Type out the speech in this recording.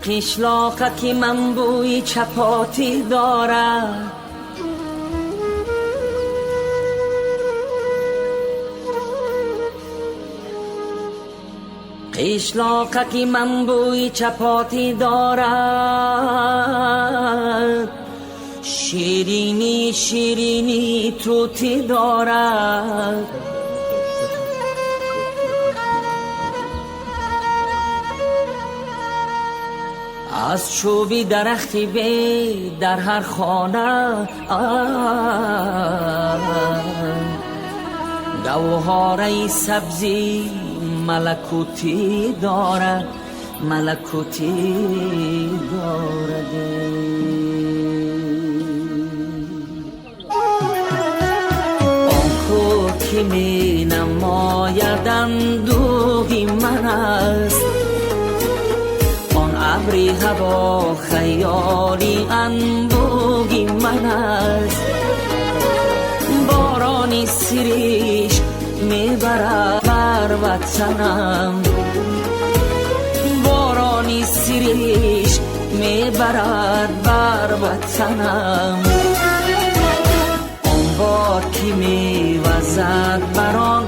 قشلاقه که من بوی چپاتی دارد، قشلاقه که من بوی چپاتی دارد، شیرینی شیرینی توتی دارد. از چوبی درختی بی در هر خانه گوهره سبزی ملکوتی دارد، ملکوتی دارد. آن کو که می نماید اندوهی من است، ابری هوا خیالی انبوهی من است. بارانی سریش میبرد بر وطنم، بارانی سریش میبرد بر وطنم. آن باد که میوزد بران